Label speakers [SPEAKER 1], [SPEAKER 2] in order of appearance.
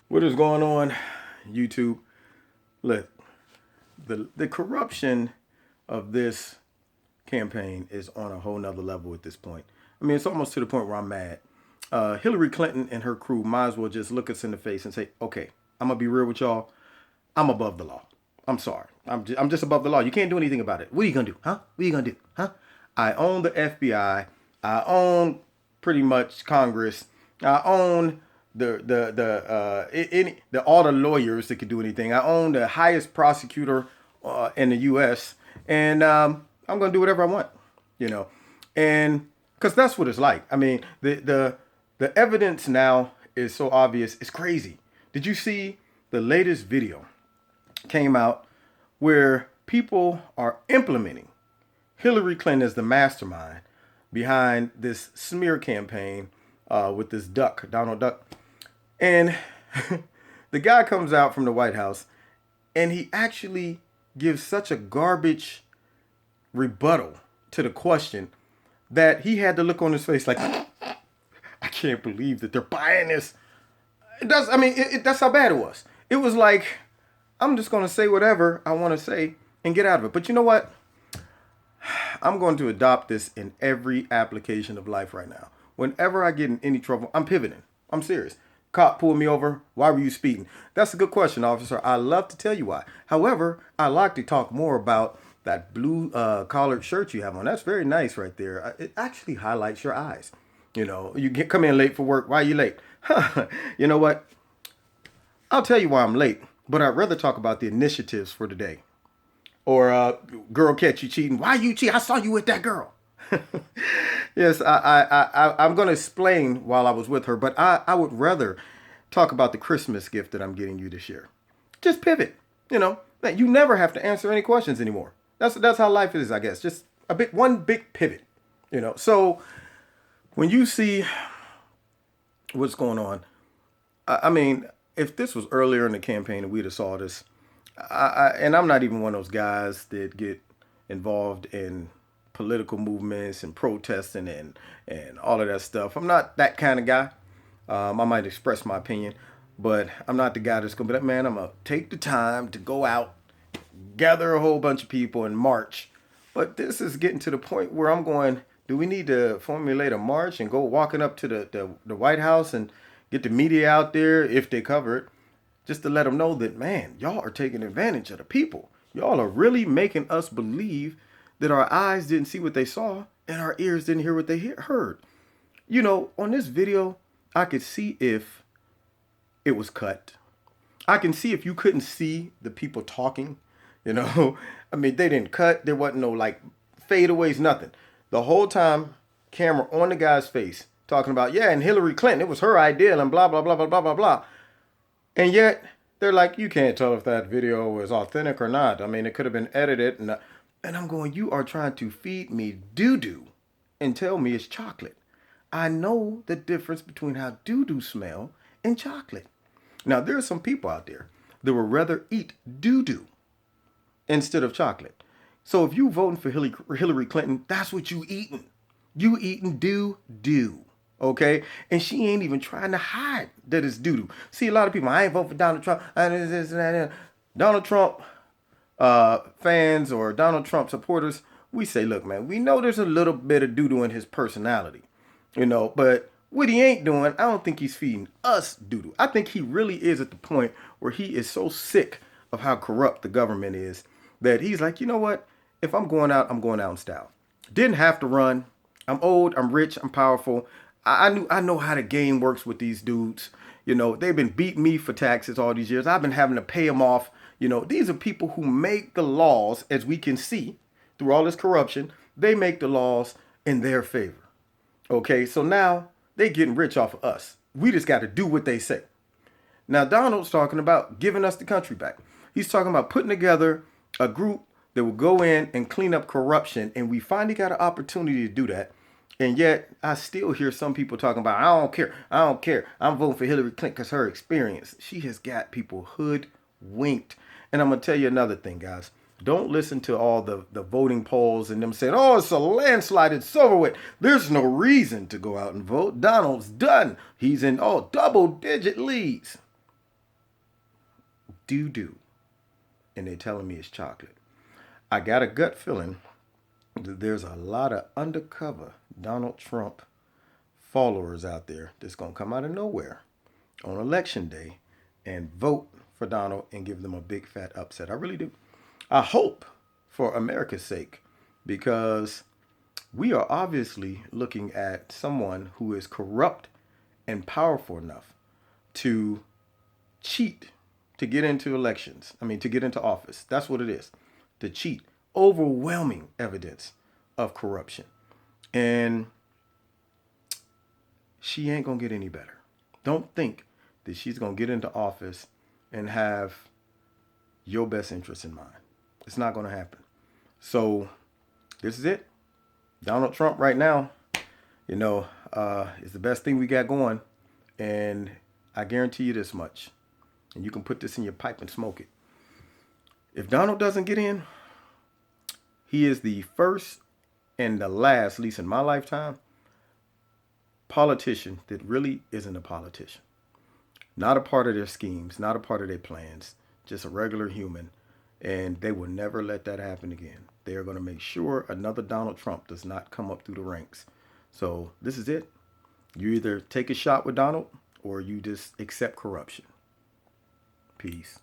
[SPEAKER 1] What is going on, YouTube? Look, the corruption of this campaign is on a whole nother level at this point. I mean, it's almost to the point where I'm mad. Hillary Clinton and her crew might as well just look us in the face and say, okay, I'm going to be real with y'all. I'm above the law. I'm sorry. I'm just above the law. You can't do anything about it. What are you going to do? Huh? What are you going to do? Huh? I own the FBI. I own pretty much Congress. I own all the lawyers that could do anything. I own the highest prosecutor in the U.S. and I'm gonna do whatever I want, you know, and because that's what it's like. I mean, the evidence now is so obvious. It's crazy. Did you see the latest video came out where people are implementing Hillary Clinton as the mastermind behind this smear campaign with this duck, Donald Duck. And the guy comes out from the White House and he actually gives such a garbage rebuttal to the question that he had to look on his face like, I can't believe that they're buying this. That's how bad it was. It was like, I'm just going to say whatever I want to say and get out of it. But you know what? I'm going to adopt this in every application of life right now. Whenever I get in any trouble, I'm pivoting. I'm serious. Cop pulled me over. Why were you speeding? That's a good question, officer. I love to tell you why. However, I like to talk more about that blue collared shirt you have on. That's very nice right there. It actually highlights your eyes. You know, come in late for work. Why are you late? You know what? I'll tell you why I'm late, but I'd rather talk about the initiatives for today. Or girl catch you cheating. Why you cheat? I saw you with that girl. Yes, I'm going to explain while I was with her, but I would rather talk about the Christmas gift that I'm getting you this year. Just pivot. You know, you never have to answer any questions anymore. That's how life is, I guess. Just one big pivot. You know, so when you see what's going on, I mean, if this was earlier in the campaign and we'd have saw this, and I'm not even one of those guys that get involved in political movements and protesting and all of that stuff. I'm not that kind of guy. I might express my opinion, but I'm not the guy that's gonna be like, man, I'm gonna take the time to go out, gather a whole bunch of people and march. But this is getting to the point where I'm going, do we need to formulate a march and go walking up to the White House and get the media out there if they cover it, just to let them know that, man, y'all are taking advantage of the people. Y'all are really making us believe that our eyes didn't see what they saw and our ears didn't hear what they heard. You know, on this video, I could see if it was cut. I can see if you couldn't see the people talking, you know. I mean, they didn't cut. There wasn't no like fadeaways, nothing. The whole time, camera on the guy's face, talking about, yeah, and Hillary Clinton, it was her idea and blah, blah, blah, blah, blah, blah, blah. And yet, they're like, you can't tell if that video was authentic or not. I mean, it could have been edited. And I'm going, you are trying to feed me doo-doo and tell me it's chocolate. I know the difference between how doo-doo smell and chocolate. Now, there are some people out there that would rather eat doo-doo instead of chocolate. So if you voting for Hillary Clinton, that's what you eating. You eating doo-doo. Okay? And she ain't even trying to hide that it's doo-doo. See, a lot of people, I ain't vote for Donald Trump. Donald Trump fans or Donald Trump supporters, we say, look, man, we know there's a little bit of doo-doo in his personality, you know, but what he ain't doing, I don't think he's feeding us doo-doo. I think he really is at the point where he is so sick of how corrupt the government is that he's like, you know what? If I'm going out in style. Didn't have to run. I'm old, I'm rich, I'm powerful. I know how the game works with these dudes. You know, they've been beating me for taxes all these years. I've been having to pay them off. You know, these are people who make the laws, as we can see through all this corruption. They make the laws in their favor. Okay, so now they getting rich off of us. We just got to do what they say. Now, Donald's talking about giving us the country back. He's talking about putting together a group that will go in and clean up corruption. And we finally got an opportunity to do that. And yet, I still hear some people talking about, I don't care. I don't care. I'm voting for Hillary Clinton because her experience. She has got people hoodwinked. And I'm going to tell you another thing, guys. Don't listen to all the voting polls and them saying, oh, it's a landslide. It's over with. There's no reason to go out and vote. Donald's done. He's in, double-digit leads. doo-doo, and they're telling me it's chocolate. I got a gut feeling that there's a lot of undercover Donald Trump followers out there that's going to come out of nowhere on election day and vote for Donald and give them a big fat upset. I really do. I hope for America's sake, because we are obviously looking at someone who is corrupt and powerful enough to cheat to get into elections. I mean, to get into office. That's what it is. To cheat. Overwhelming evidence of corruption. And she ain't going to get any better. Don't think that she's going to get into office and have your best interest in mind. It's not going to happen. So this is it. Donald Trump right now, is the best thing we got going. And I guarantee you this much. And you can put this in your pipe and smoke it. If Donald doesn't get in, he is the first and the last, at least in my lifetime, politician that really isn't a politician. Not a part of their schemes, not a part of their plans, just a regular human. And they will never let that happen again. They are going to make sure another Donald Trump does not come up through the ranks. So this is it. You either take a shot with Donald or you just accept corruption. Peace.